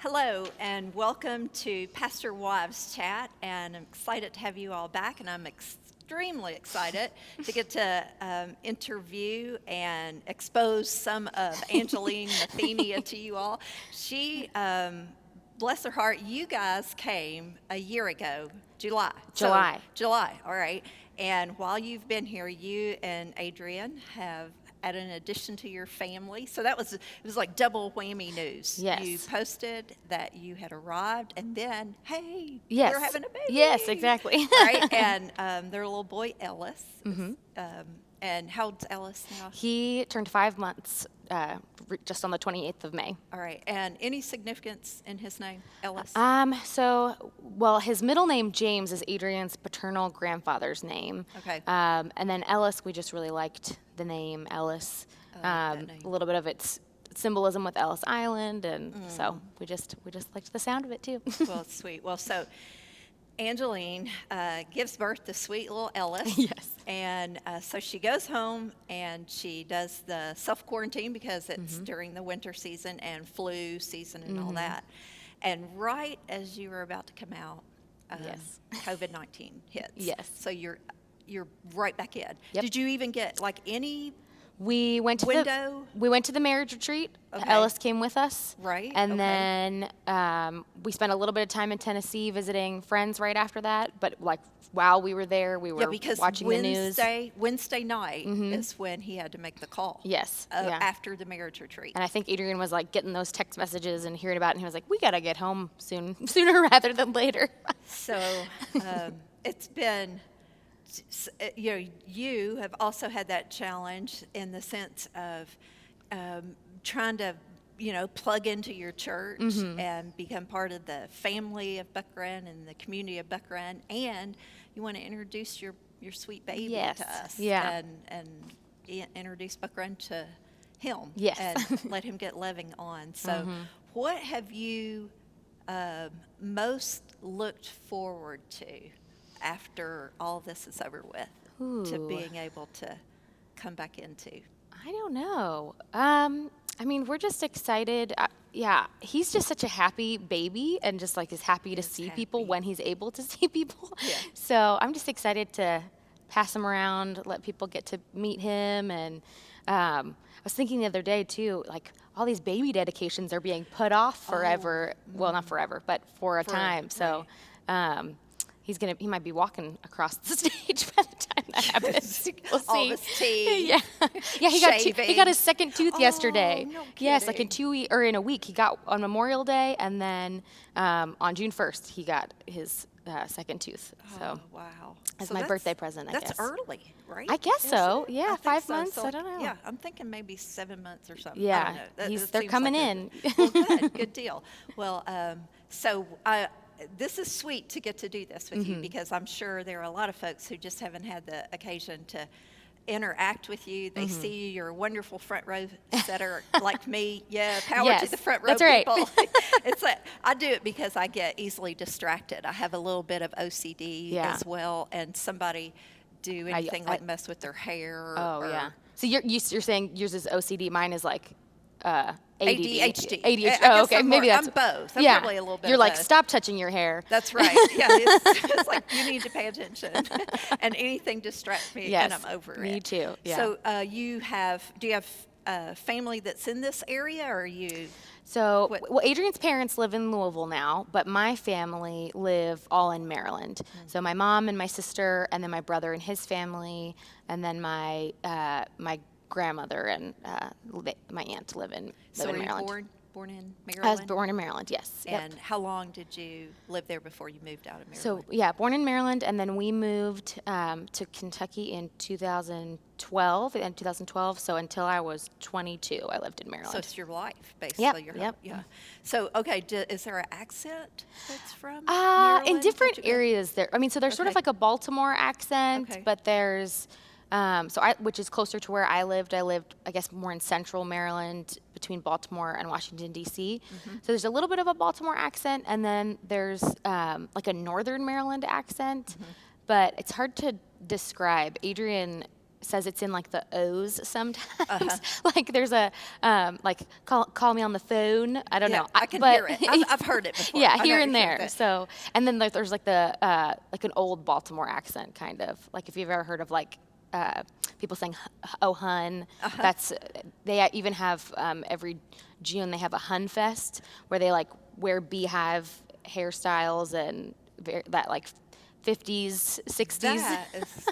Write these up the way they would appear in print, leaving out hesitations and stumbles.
Hello, and welcome to Pastor Wives Chat. And I'm excited to have you all back, and I'm extremely excited to get to interview and expose some of Angeline Mathenia to you all. She, bless her heart, you guys came a year ago, July. July. So, July, all right. And while you've been here, you and Adrian have added an addition to your family. So it was like double whammy news. Yes. You posted that you had arrived, and then, hey, Yes. you're having a baby. Yes, exactly. Right? And their little boy, Ellis. And how old's Ellis now? He turned 5 months just on the 28th of May. All right. And any significance in his name, Ellis? His middle name, James, is Adrian's paternal grandfather's name. Okay. And then Ellis, we just really liked the name Ellis. That name. A little bit of its symbolism with Ellis Island, and so we just liked the sound of it too. Well, it's sweet. Well, so Angeline gives birth to sweet little Ellis. Yes. And so she goes home and she does the self-quarantine because it's during the winter season and flu season and all that. And right as you were about to come out, Yes. COVID-19 hits. Yes. So you're right back in. Yep. Did you even get like any We went to window? we went to the marriage retreat. Okay. Ellis came with us. Right, And okay. then we spent a little bit of time in Tennessee visiting friends right after that. But like while we were there, we were because watching the news. Wednesday night is when he had to make the call. Yes. Yeah. After the marriage retreat. And I think Adrian was like getting those text messages and hearing about it, and he was like, "We gotta get home sooner rather than later." So it's been, you have also had that challenge in the sense of trying to, plug into your church and become part of the family of Buck Run and the community of Buck Run, and you want to introduce your sweet baby Yes. to us, Yeah. and introduce Buck Run to him, Yes. and let him get loving on. So, what have you most looked forward to after all this is over with, to Ooh. being able to come back into? I don't know. We're just excited. He's just such a happy baby, and just like is happy to see people happy. when he's able to see people. Yeah. So I'm just excited to pass him around, let people get to meet him, and I was thinking the other day too, like all these baby dedications are being put off forever. Well, not forever, but for a time. So. He might be walking across the stage by the time that happens. We'll see. All this tea. Yeah. He got his second tooth yesterday. No Yes, like kidding. in a week. He got on Memorial Day, and then on June 1st he got his second tooth. So Wow. as So my that's- birthday present, I That's guess. early, right? I guess Is so. it? Yeah, I think 5 so. months. So, I don't know. Yeah, I'm thinking maybe 7 months or something. Yeah, I don't know. That they're seems coming like in. Well, good deal. Well, this is sweet to get to do this with you, because I'm sure there are a lot of folks who just haven't had the occasion to interact with you. They see you, you're a wonderful front row setter like me. Yeah, power Yes, to the front row that's right. people. It's like I do it because I get easily distracted. I have a little bit of OCD Yeah. as well, and somebody do anything like mess with their hair. Oh or yeah. So you're saying yours is OCD, mine is like ADHD. ADHD. I Oh, guess okay. I'm Maybe more- that's I'm both. I'm yeah. probably a little bit You're of like, both. stop touching your hair. That's right. Yeah, it's like you need to pay attention, and anything distracts me, Yes, and I'm over it. me too, yeah. So do you have family that's in this area, or are you? So, What- well, Adrian's parents live in Louisville now, but my family live all in Maryland. So my mom and my sister, and then my brother and his family, and then my grandmother and my aunt live in So were you Maryland. born in I was Maryland? born in Maryland, yes. Yep. And how long did you live there before you moved out of Maryland? So yeah, born in Maryland, and then we moved to Kentucky in 2012. So until I was 22, I lived in Maryland. So it's your life, basically. Yep, Your yep. Yeah. So okay, is there an accent that's from In Maryland different that you- areas there. I mean, so there's sort of Okay. like a Baltimore accent, Okay. but there's which is closer to where I lived. I lived, I guess, more in central Maryland between Baltimore and Washington, D.C. Mm-hmm. So there's a little bit of a Baltimore accent, and then there's like a northern Maryland accent, but it's hard to describe. Adrian says it's in like the O's sometimes. Like there's a like call me on the phone. I don't know. I can hear it. I've heard it before. Yeah, I know here and you've heard there. that. So, and then there's like the like an old Baltimore accent, kind of like if you've ever heard of like people saying "Oh hun," that's they even have every June they have a Hun Fest where they like wear beehive hairstyles and that like 50s, 60s. That is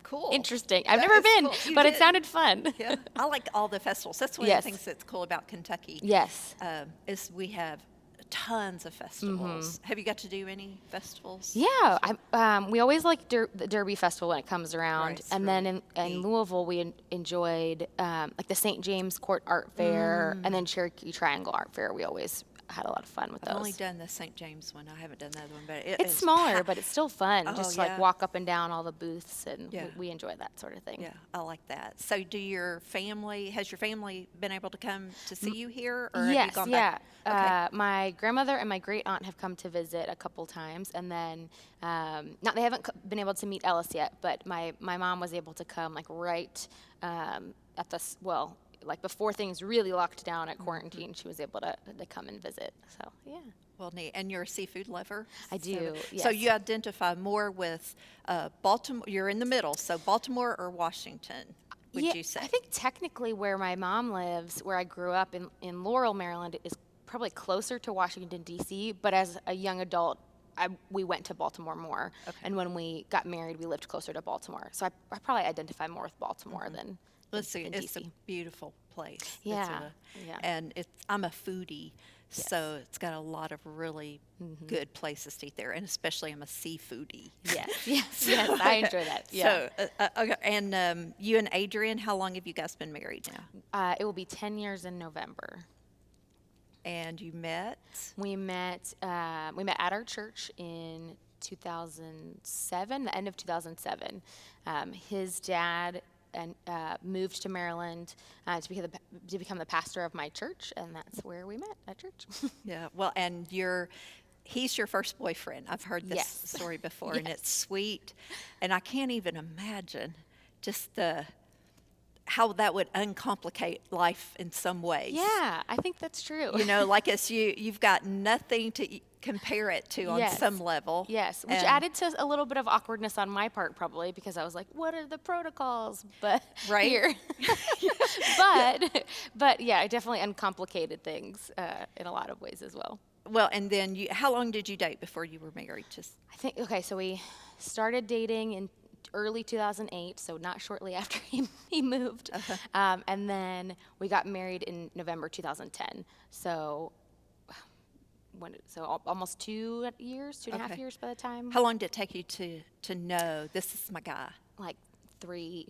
cool. Interesting. I've That never is been, cool. You but it did? sounded fun. Yeah, I like all the festivals. That's one of Yes. the things that's cool about Kentucky. Yes. Is we have tons of festivals. Have you got to do any festivals? Yeah, we always like the Derby Festival when it comes around, Right, it's and then really in neat. Louisville we enjoyed like the St. James Court Art Fair, and then Cherokee Triangle Art Fair. We always had a lot of fun with I've those. only done the St. James one. I haven't done the other one, but It's is smaller, but it's still fun. Oh, Just to, like yeah. walk up and down all the booths, and Yeah. we enjoy that sort of thing. Yeah, I like that. So, has your family been able to come to see you here, or have you Yes, gone yeah. back? Okay. My grandmother and my great aunt have come to visit a couple times, and then not they haven't been able to meet Ellis yet, but my mom was able to come like right at like before things really locked down at quarantine. She was able to come and visit. So yeah. Well, neat. And you're a seafood lover? I do, So yes. you identify more with Baltimore. You're in the middle. So Baltimore or Washington, would Yeah, you say? I think technically where my mom lives, where I grew up in Laurel, Maryland, is probably closer to Washington, D.C., but as a young adult, we went to Baltimore more. Okay. And when we got married, we lived closer to Baltimore. So I probably identify more with Baltimore than Let's see. than It's a D.C. beautiful place. Yeah, yeah. And I'm a foodie, so it's got a lot of really good places to eat there, and especially I'm a seafoodie. Yes, yes, yes, I enjoy that. Yeah. So, okay. And you and Adrian, how long have you guys been married now? It will be 10 years in November. And you met? We met at our church in 2007, the end of 2007. His dad moved to Maryland to become the pastor of my church, and that's where we met at church. Yeah. Well, and he's your first boyfriend. I've heard this Yes. story before, and it's sweet. And I can't even imagine just how that would uncomplicate life in some ways. Yeah, I think that's true. You know, like you've got nothing to compare it to on Yes. some level. Yes, which And- added to a little bit of awkwardness on my part, probably, because I was like, "What are the protocols?" But Right. here, but yeah, it definitely uncomplicated things in a lot of ways as well. Well, and then how long did you date before you were married? I think okay, so we started dating in early 2008, so not shortly after he moved, and then we got married in November 2010. So. Almost 2 years, 2.5 Okay. years by the time. How long did it take you to know this is my guy? Like 3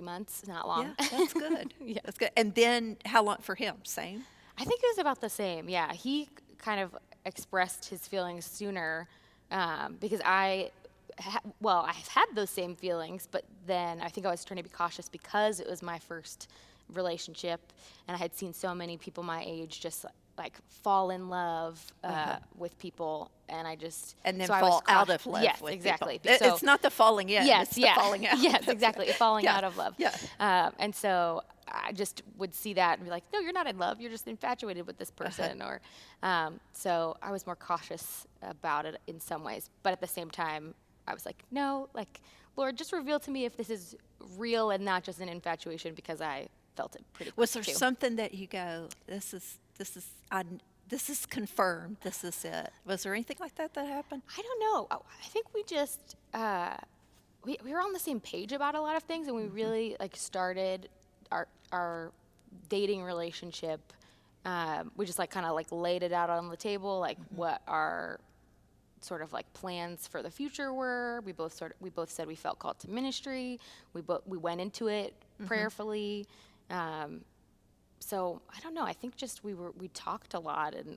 months, not long. Yeah, that's good. Yeah. That's good. And then how long for him? Same? I think it was about the same. Yeah, he kind of expressed his feelings sooner because I've had those same feelings, but then I think I was trying to be cautious because it was my first relationship, and I had seen so many people my age just like fall in love with people, and I just And then so I was fall out cautious. of love Yes, with exactly. people. So- It's not the falling in. Yes, it's yeah. the falling out. Yes, exactly. Falling Yeah, out of love. yeah. And so I just would see that and be like, no, you're not in love. You're just infatuated with this person. Or so I was more cautious about it in some ways. But at the same time, I was like, no, like, Lord, just reveal to me if this is real and not just an infatuation, because I felt it pretty Was quick there too. something that you go, this is confirmed, this is it? Was there anything like that happened? I don't know. I think we just we were on the same page about a lot of things, and we really like started our dating relationship. We just like kind of like laid it out on the table, like what our sort of like plans for the future were. We both said we felt called to ministry. We went into it prayerfully. So I don't know. I think just we talked a lot and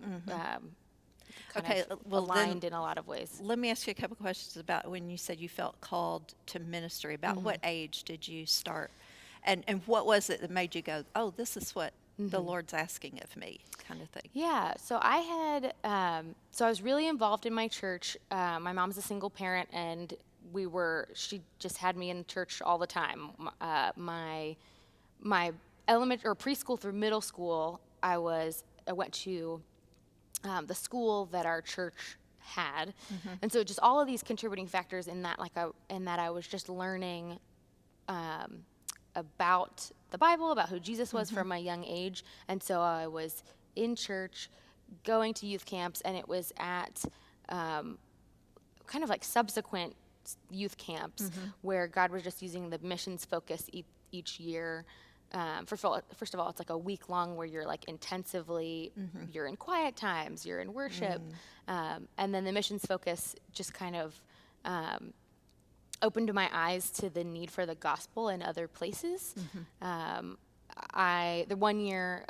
kind of well, then aligned in a lot of ways. let me ask you a couple questions about when you said you felt called to ministry. About what age did you start? And what was it that made you go, oh, this is what the Lord's asking of me, kind of thing? Yeah, so I had, so I was really involved in my church. My mom's a single parent, and she just had me in church all the time. My elementary or preschool through middle school, I went to the school that our church had, and so just all of these contributing factors in that, I was just learning about the Bible, about who Jesus was from a young age, and so I was in church, going to youth camps, and it was at kind of like subsequent youth camps where God was just using the missions focus each year. First of all, it's like a week long where you're like intensively, you're in quiet times, you're in worship, and then the missions focus just kind of opened my eyes to the need for the gospel in other places. The one year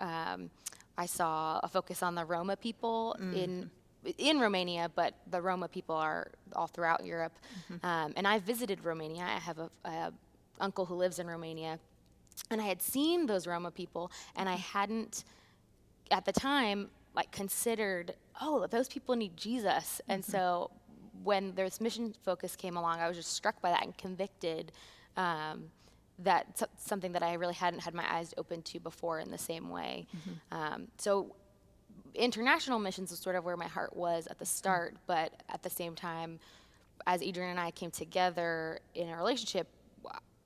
I saw a focus on the Roma people in Romania, but the Roma people are all throughout Europe. And I visited Romania. I have a uncle who lives in Romania, and I had seen those Roma people, and I hadn't at the time like considered, oh, those people need Jesus. And so when this mission focus came along, I was just struck by that and convicted that something that I really hadn't had my eyes open to before in the same way. So international missions was sort of where my heart was at the start, but at the same time, as Adrian and I came together in a relationship,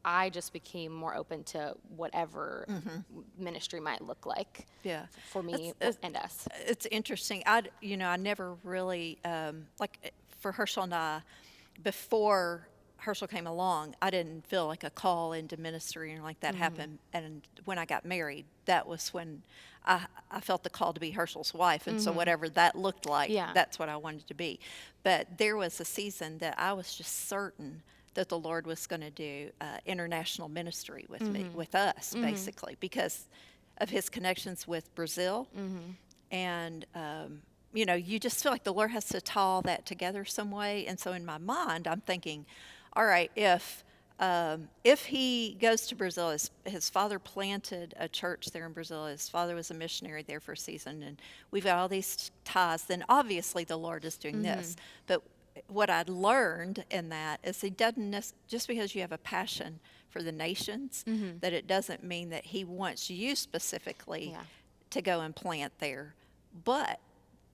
I just became more open to whatever ministry might look like for me and us. It's interesting. I never really, like for Herschel and I, before Herschel came along, I didn't feel like a call into ministry or like that happened. And when I got married, that was when I felt the call to be Herschel's wife. And so whatever that looked like, that's what I wanted to be. But there was a season that I was just certain that the Lord was going to do international ministry with me, with us, basically, because of his connections with Brazil. And, you just feel like the Lord has to tie all that together some way. And so in my mind, I'm thinking, all right, if he goes to Brazil, his father planted a church there in Brazil. His father was a missionary there for a season, and we've got all these ties. Then obviously the Lord is doing this. But what I'd learned in that is he doesn't just because you have a passion for the nations, that it doesn't mean that he wants you specifically to go and plant there, but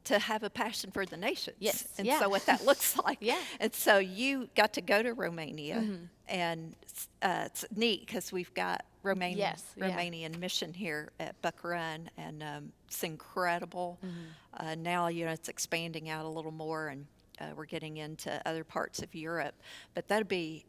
to have a passion for the nations. Yes. And so what that looks like. And so you got to go to Romania, and it's neat because we've got Romanian mission here at Buck Run, and it's incredible. Now, it's expanding out a little more, and we're getting into other parts of Europe, but that'd be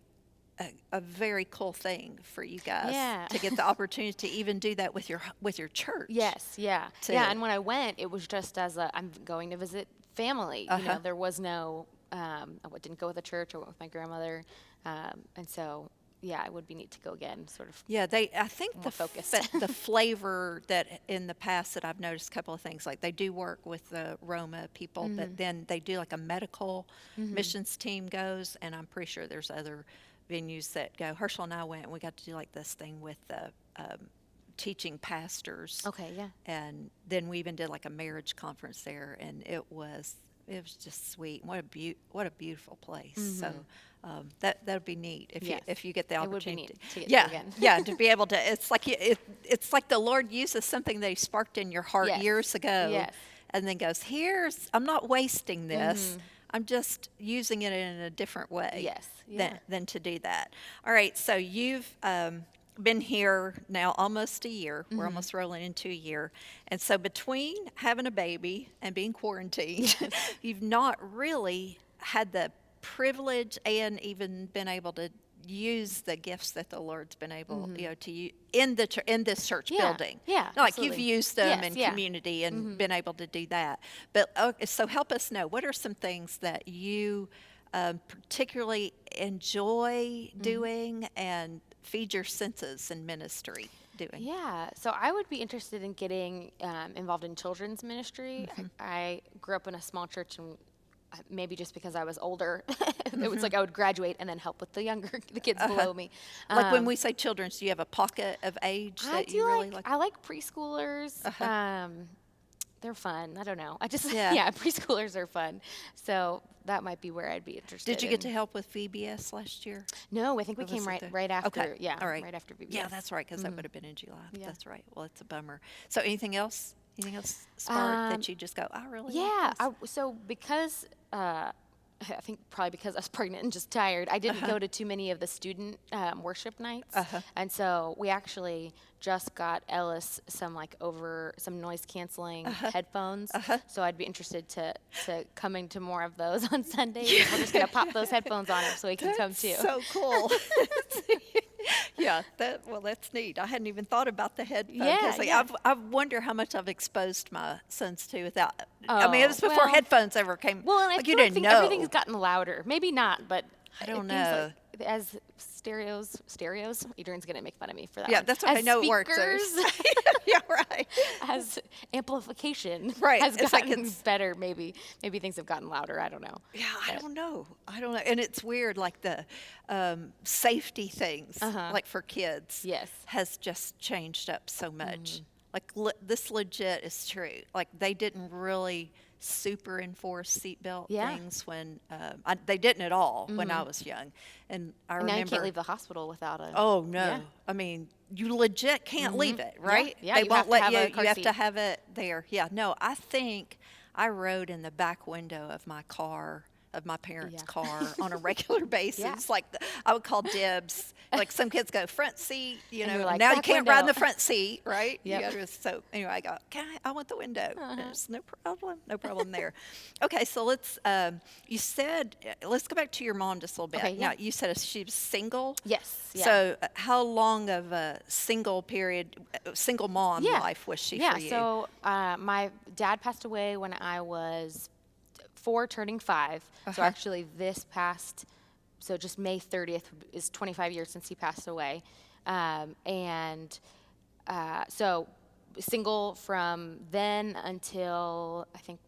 a very cool thing for you guys to get the opportunity to even do that with your church. And when I went, it was just as I'm going to visit family. There was no, I didn't go with a church. I went with my grandmother, and so. It would be neat to go again, sort of. I think the flavor that in the past that I've noticed a couple of things, like they do work with the Roma people, but then they do like a medical missions team goes, and I'm pretty sure there's other venues that go. Herschel and I went, and we got to do like this thing with the teaching pastors. And then we even did like a marriage conference there, and it was just sweet. What a beautiful place. So that would be neat if you get the opportunity. It would be neat to get to again. To be able to. It's like the Lord uses something that He sparked in your heart years ago, and then goes, I'm not wasting this. I'm just using it in a different way. Than to do that. All right. So you've been here now almost a year. We're almost rolling into a year. And so between having a baby and being quarantined, you've not really had the privilege and even been able to use the gifts that the Lord's been able, to use in this church building. Like you've used them in community and been able to do that. But so help us know, what are some things that you particularly enjoy doing and feed your senses in ministry doing? So I would be interested in getting involved in children's ministry. I grew up in a small church, and maybe just because I was older, it was like I would graduate and then help with the kids below me. Like when we say children's, do you have a pocket of age that you really like? I like preschoolers. they're fun. I don't know. I just Yeah. yeah, preschoolers are fun. So that might be where I'd be interested. Did you get to help with VBS last year? No, I think we Or was came it right after. Okay. Yeah, All right. right after VBS. Yeah, that's right, because that would have been in July. Yeah. That's right. Well, it's a bummer. So anything else? Anything else spark that you just go, I really Yeah. like this? So because I think probably because I was pregnant and just tired, I didn't go to too many of the student worship nights, and so we actually just got Ellis some some noise canceling headphones. So I'd be interested to coming to more of those on Sundays. We're just gonna pop those headphones on him so he can come too. So cool. Yeah, that's neat. I hadn't even thought about the headphones. Yeah, yeah. I wonder how much I've exposed my sons to without. I mean, it was Oh, before well- headphones ever came. Well, and I like you feel didn't think know. everything's gotten louder. Maybe not, but I don't it seems know. like as stereos. Adrian's gonna make fun of me for that. Yeah, one. that's okay. As I know it works. speakers, Yeah, right. as amplification Right, has it's like gotten it's- better. Maybe things have gotten louder. I don't know. Yeah, I don't know. And it's weird, like the safety things, like for kids, Yes. has just changed up so much. Like this legit is true. Like they didn't really super enforce seatbelt Yeah. things when they didn't at all when I was young. And I And now remember. you can't leave the hospital without a. Oh no! Yeah. I mean, you legit can't leave it, right? Yeah, They you won't have to let have you. a car You have seat. to have it there. Yeah. No, I think I rode in the back window of my car, of my parents' Yeah. car, on a regular basis. Like I would call dibs. Like some kids go front seat, And know. you're like, now you "Back can't ride in the window." front seat, right? Yep. You gotta, so anyway, I go. I want the window. There's no problem there. Okay, so let's. You said let's go back to your mom just a little bit. Okay, yeah. Now you said she was single. Yes. Yeah. So, how long of a single mom Yeah. life was she Yeah. for you? So my dad passed away when I was 4, turning 5. So actually, so just May 30th is 25 years since he passed away, so single from then until I think.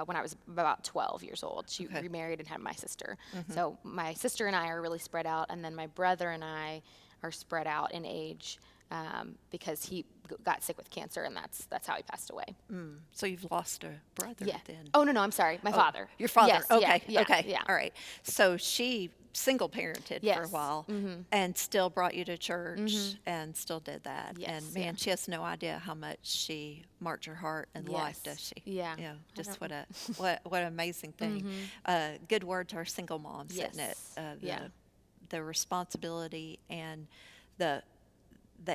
When I was about 12 years old. She remarried and had my sister. So my sister and I are really spread out, and then my brother and I are spread out in age because he got sick with cancer, and that's how he passed away. So you've lost a brother Yeah. then. Oh, no, I'm sorry. My father. Your father. Yes, Okay. Yeah, okay. Yeah. All right. So she single parented for a Yes. while and still brought you to church and still did that. Yes, And man, she has no idea how much she marked your heart and life, does she? Yeah. You know, I just don't- what an amazing thing. Good word to our single moms, isn't it? Yes. Yeah. The responsibility and the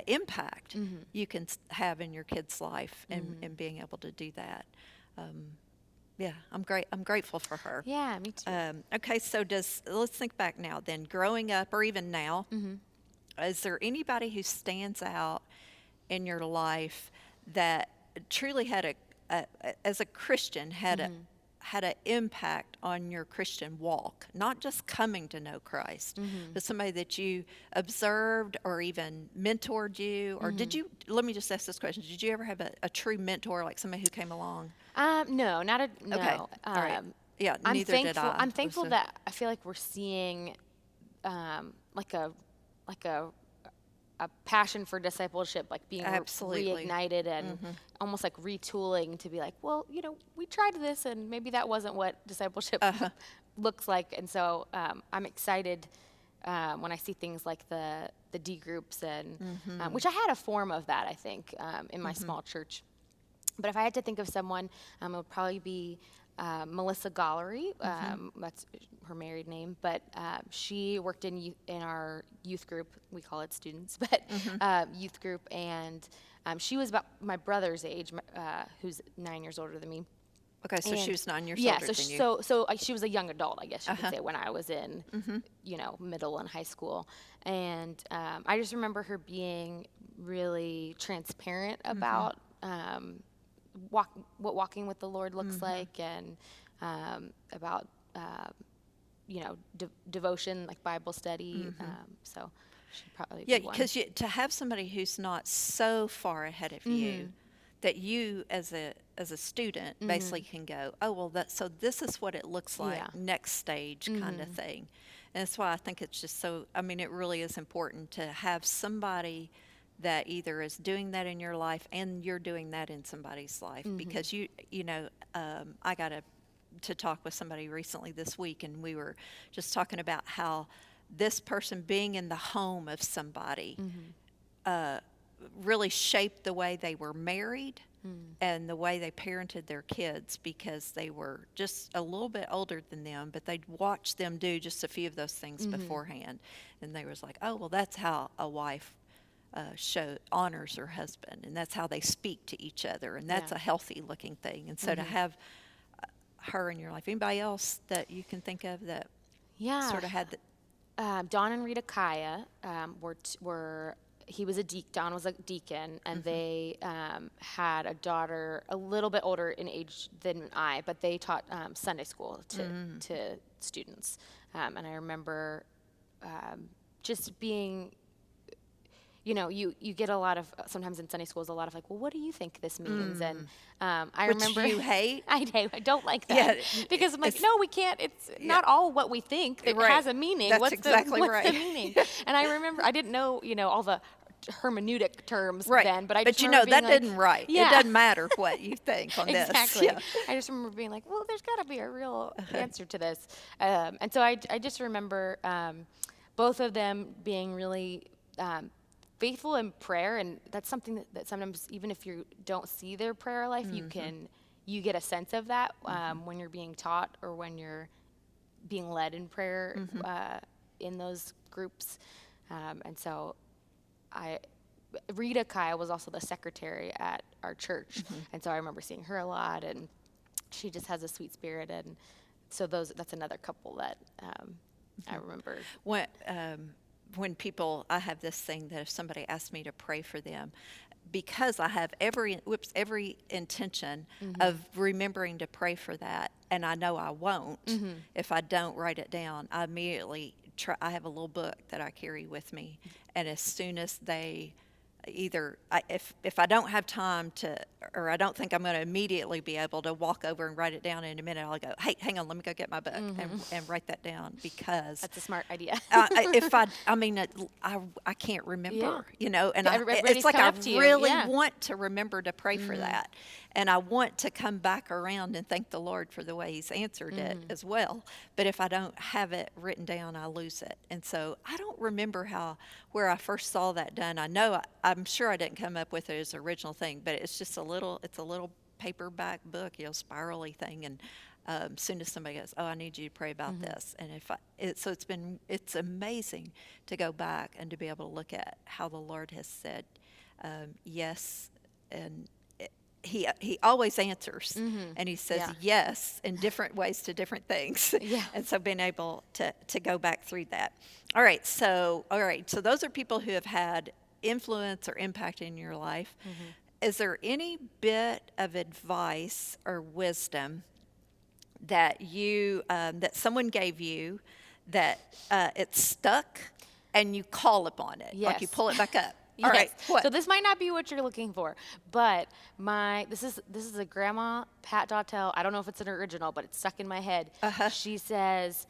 impact you can have in your kid's life and being able to do that. Yeah, I'm grateful for her. Yeah, me too. Okay, so let's think back now then. Growing up, or even now, is there anybody who stands out in your life that truly had as a Christian, had an impact on your Christian walk? Not just coming to know Christ, but somebody that you observed or even mentored you, or did you? Let me just ask this question: did you ever have a true mentor, like somebody who came along? No, not a no. Okay, all right. Yeah, I'm neither thankful. did I. I'm thankful that I feel like we're seeing, like a passion for discipleship, like being Absolutely. reignited and almost like retooling to be like, well, we tried this and maybe that wasn't what discipleship looks like. And so I'm excited when I see things like the D groups and which I had a form of that, I think, in my small church. But if I had to think of someone, it would probably be Melissa Gollery. That's her married name, but she worked in our youth group. We call it students, but youth group, and she was about my brother's age, who's 9 years older than me. Okay, so she was 9 years Yeah, older than you. so she was a young adult, I guess you could say, when I was in, middle and high school. And I just remember her being really transparent about what walking with the Lord looks like, and about devotion, like Bible study. So she'd probably be one. because to have somebody who's not so far ahead of you that you as a student basically can go, oh well, so this is what it looks like, Yeah. next stage kind of thing. And that's why I think it's just so. I mean, it really is important to have somebody that either is doing that in your life and you're doing that in somebody's life. Because I got to talk with somebody recently this week, and we were just talking about how this person being in the home of somebody really shaped the way they were married and the way they parented their kids, because they were just a little bit older than them, but they'd watch them do just a few of those things beforehand. And they was like, oh, well, that's how a wife honors her husband, and that's how they speak to each other, and that's Yeah. a healthy looking thing. And so to have her in your life, anybody else that you can think of that Yeah. sort of had the, Don and Rita Kaya Don was a deacon, and they had a daughter a little bit older in age than I, but they taught Sunday school to students. And I remember just being, you get a lot of, sometimes in Sunday schools, a lot of like, well, what do you think this means? And I which remember. you hate? I do. I don't like that. Yeah, because I'm like, no, we can't. It's not all what we think. It Right. has a meaning. That's What's exactly the right. meaning? And I remember, I didn't know, all the hermeneutic terms Right. then, but I But just remember being that like, didn't right. Yeah. It doesn't matter what you think on this. Exactly. Yeah. I just remember being like, well, there's got to be a real answer to this. And so I just remember both of them being really faithful in prayer, and that's something that sometimes, even if you don't see their prayer life, you get a sense of that when you're being taught or when you're being led in prayer in those groups. And so Rita Kaya was also the secretary at our church, and so I remember seeing her a lot, and she just has a sweet spirit, and so that's another couple that I remember. When people, I have this thing that if somebody asks me to pray for them, because I have every intention of remembering to pray for that, and I know I won't if I don't write it down, I immediately I have a little book that I carry with me, and as soon as they if I don't have time to, or I don't think I'm going to immediately be able to walk over and write it down in a minute, I'll go, hey, hang on, let me go get my book and write that down, because That's a smart idea. I can't remember, and Everybody's it's like come I up to you, really yeah. want to remember to pray for that, and I want to come back around and thank the Lord for the way He's answered it as well. But if I don't have it written down, I lose it, and so I don't remember where I first saw that done. I know I'm sure I didn't come up with it as an original thing, but it's just a little paperback book, spirally thing, and as soon as somebody goes, oh, I need you to pray about this, and it's amazing to go back and to be able to look at how the Lord has said yes, and he always answers, and he says yes in different ways to different things. Yeah. And so being able to go back through that. All right, so those are people who have had influence or impact in your life. Is there any bit of advice or wisdom that that someone gave you that it stuck and you call upon it? Like you Yes. pull it back up? Yes. All right. What? So this might not be what you're looking for, but this is a grandma Pat Dautel. I don't know if it's an original, but it's stuck in my head. She says,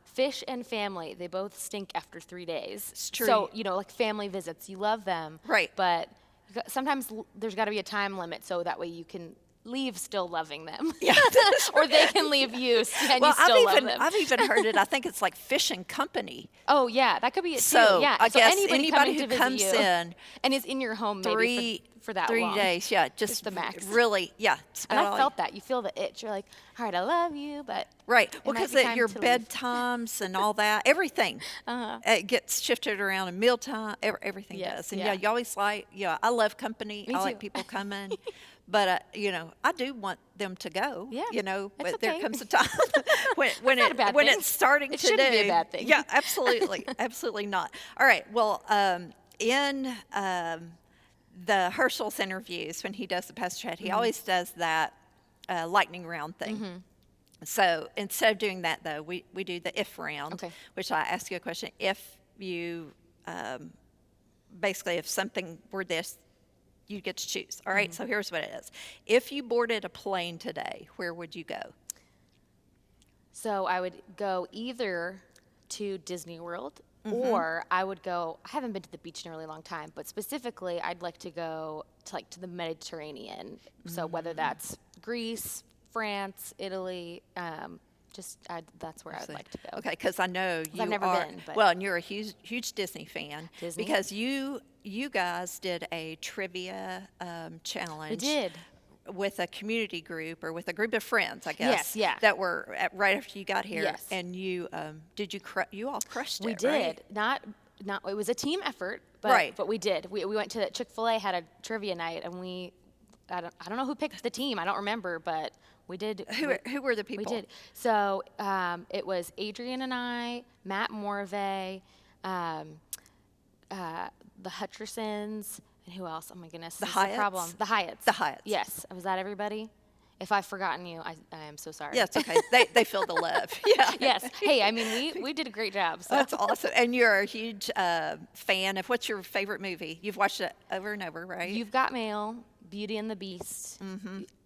fish and family, they both stink after 3 days. It's true. So, like family visits, you love them. Right. But sometimes there's got to be a time limit so that way you can leave still loving them. Yeah. Or they can leave you and you still love them. I've even heard it. I think it's like Fish and Company. Oh, yeah, that could be it too. So Yeah. I guess anybody anybody coming who to visit comes you in and is in your home maybe for that 3 long. days, just the max. Really, yeah. And I felt that. You feel the itch. You're like, all right, I love you, but Right, it might because be time your to leave. bedtimes and all that, everything it gets shifted around, and mealtime, everything Yes, does. And yeah. you always I love company. Me I like too. people coming, but I do want them to go. Yeah, but it's there okay. comes a time when not a bad thing. it's starting It to shouldn't do. be a bad thing. Yeah, absolutely, absolutely not. All right, well, in the Herschel's interviews, when he does the pastor chat, he always does that lightning round thing. So instead of doing that, though, we do the if round, Okay. which I ask you a question. If you, basically, if something were this, you get to choose. All right, so here's what it is. If you boarded a plane today, where would you go? So I would go either to Disney World or I would go. I haven't been to the beach in a really long time, but specifically, I'd like to go to the Mediterranean. So whether that's Greece, France, Italy, that's where I'd like to go. Okay, because I know you I've never are. been, but- Well, and you're a huge Disney fan. Disney? Because you guys did a trivia challenge. We did. With a community group or with a group of friends, I guess. Yes, yeah. That were right after you got here. Yes. And you you all crushed We it, did. right? Not. It was a team effort, but Right. But we did. We went to Chick-fil-A, had a trivia night, and I don't know who picked the team. I don't remember, but we did. Who were the people? We did. So it was Adrian and I, Matt Morvay, the Hutchersons, and who else? Oh my goodness, The this is the Hyatts? problem. The Hyatts. The Hyatts. Yes. Was that everybody? If I've forgotten you, I am so sorry. Yeah, it's okay. They feel the love. Yeah. Yes. Hey, I mean, we did a great job. So. That's awesome. And you're a huge fan of, what's your favorite movie? You've watched it over and over, right? You've Got Mail, Beauty and the Beast.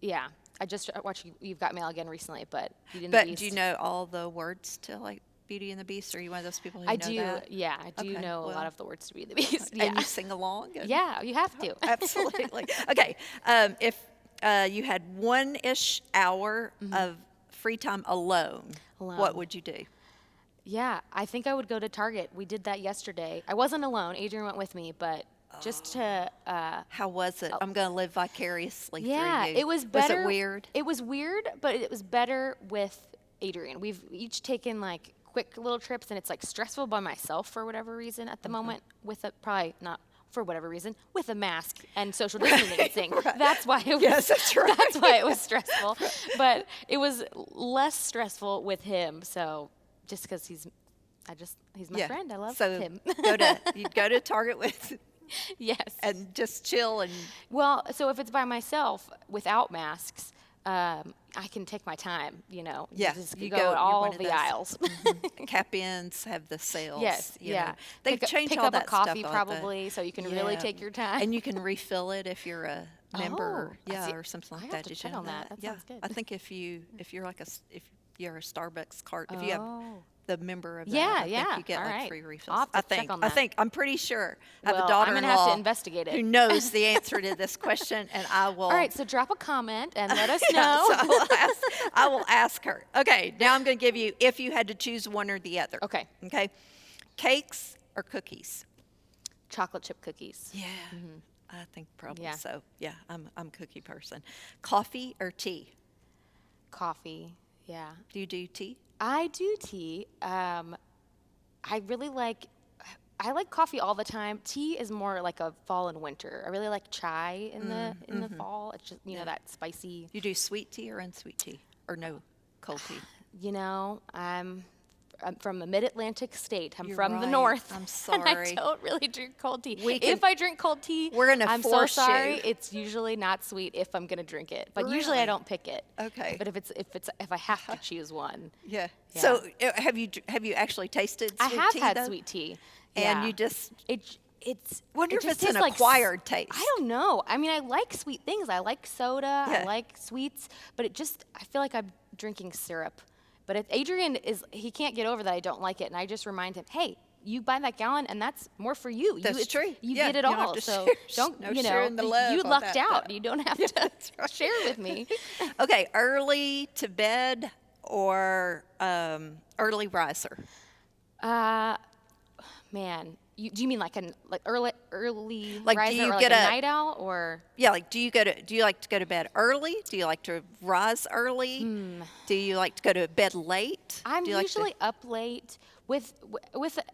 Yeah. I just watched You've Got Mail again recently, but Beauty and the Beast. But do you know all the words to like Beauty and the Beast? Are you one of those people who I know do. that? Yeah, I do Okay, know a well. lot of the words to Beauty and the Beast. And you sing along? And- Yeah, you have to. Absolutely. Okay. If you had one-ish hour of free time alone, Alone. what would you do? Yeah, I think I would go to Target. We did that yesterday. I wasn't alone. Adrian went with me, but just to How was it? I'm going to live vicariously yeah, through you. it was better. Was it weird? It was weird, but it was better with Adrian. We've each taken like quick little trips, and it's like stressful by myself for whatever reason at the moment. Probably not for whatever reason, with a mask and social distancing. right. That's why it was. Yes, that's right. That's why it was stressful. But it was less stressful with him. So just because he's my friend. I love him. You'd go to Target with Yes. and just chill and Well, so if it's by myself without masks, I can take my time, Yeah, just you go go- to you're all one of the those. aisles. Cap ins have the sales. Yes, you yeah. know. They've changed pick all up that a coffee stuff. probably, so you can really Yeah. take your time. And you can refill it if you're a member, Oh, I see. or something I like have that. to Did check you know on that. That yeah. sounds good. I think if you're like if you're a Starbucks cart, if you have Oh. the member of that, Yeah, I think yeah. you get All like right. free refills. I'll have to I check think. on I that. think. I'm pretty sure. I have Well, a I'm gonna daughter-in-law have to investigate it. who knows the answer to this question, and I will. All right, so drop a comment and let us Yeah, know. so I will ask her. Okay, now I'm going to give you, if you had to choose one or the other. Okay. Okay. Cakes or cookies? Chocolate chip cookies. Yeah. I think probably Yeah. so. Yeah, I'm a cookie person. Coffee or tea? Coffee. Yeah. Do you do tea? I do tea. I like coffee all the time. Tea is more like a fall and winter. I really like chai in the fall. It's just that spicy. Do you do sweet tea or unsweet tea? Or no cold tea? I'm from a mid-Atlantic state. I'm You're from the right. north. I'm And I sorry. don't really drink cold tea. We If can- I drink cold tea, We're gonna I'm force so sorry. you. It's usually not sweet if I'm gonna drink it. But usually Really? I don't pick it. Okay. But if I have to choose one, Yeah. Yeah. So have you actually tasted sweet I have tea? had though? sweet tea. And Yeah. you just It's wonder it if just it's an tastes like acquired taste. I don't know. I mean, I like sweet things. I like soda. Yeah. I like sweets. But I feel like I'm drinking syrup. But Adrian he can't get over that I don't like it, and I just remind him, hey, you buy that gallon, and that's more for you. That's true. You Yeah, get it you don't have all. to So share- don't no you sharing the love you on lucked that, out. no. You don't have that's to right. share with me. Okay, early to bed or early riser? Man, do you mean like early Like, do riser you or get like a a- night owl or? Yeah, like do you like to go to bed early? Do you like to rise early? Do you like to go to bed late? I'm Do you like to- usually up late with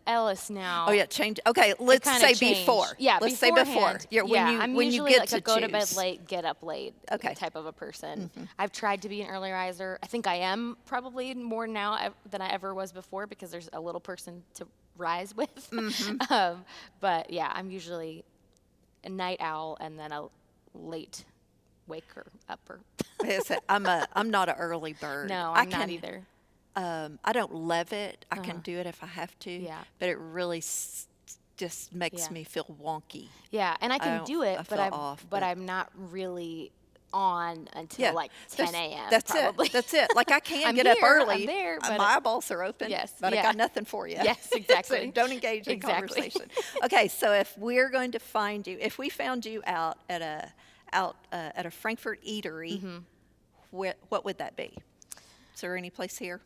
Ellis now. Oh yeah, change. Okay, let's kinda say changed. before. Yeah, let's say before. beforehand. Yeah, I'm when you usually get like to a go to bed choose. late, get up late Okay. type of a person. I've tried to be an early riser. I think I am probably more now than I ever was before because there's a little person to rise with. But yeah, I'm usually a night owl and then a late waker upper. I'm not an early bird. No, I I'm not can- either. I don't love it. I can do it if I have to. Yeah. But it really just makes Yeah. me feel wonky. Yeah, and I can don't- do it, I but feel I'm off, but but- I'm not really on until like 10 a.m. That's probably. it. That's it. Like I can I'm get up here, I'm early. there, but my eyeballs are open. Yes, But I yeah. got nothing for you. Yes, So exactly. don't engage in Exactly. conversation. Okay, so if we're going to find you, if we found you out at a Frankfurt eatery, Mm-hmm. what would that be? Is there any place here?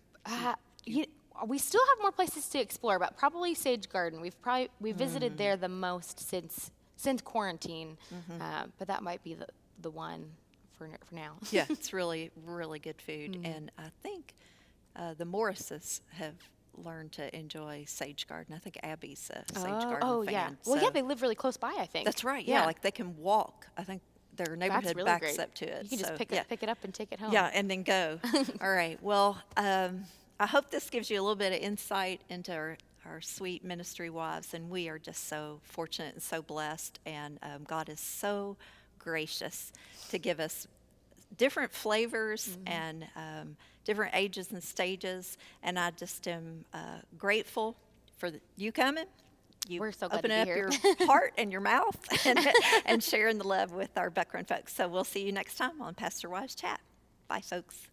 We still have more places to explore, but probably Sage Garden. We visited there the most since quarantine, but that might be the one for now. Yeah, it's really, really good food. And I think the Morrises have learned to enjoy Sage Garden. I think Abby's a Sage Garden fan. Yeah. Well, so- yeah, they live really close by, I think. That's right. Yeah, like they can walk. I think their That's neighborhood really backs great. up to it. You can just so, pick it up and take it home. Yeah, and then go. All right. Well, I hope this gives you a little bit of insight into our sweet ministry wives, and we are just so fortunate and so blessed, and God is so gracious to give us different flavors and different ages and stages, and I just am grateful for you coming. You We're so glad to opening be up here. your heart and your mouth and sharing the love with our Buckhorn folks. So we'll see you next time on Pastor Wives Chat. Bye, folks.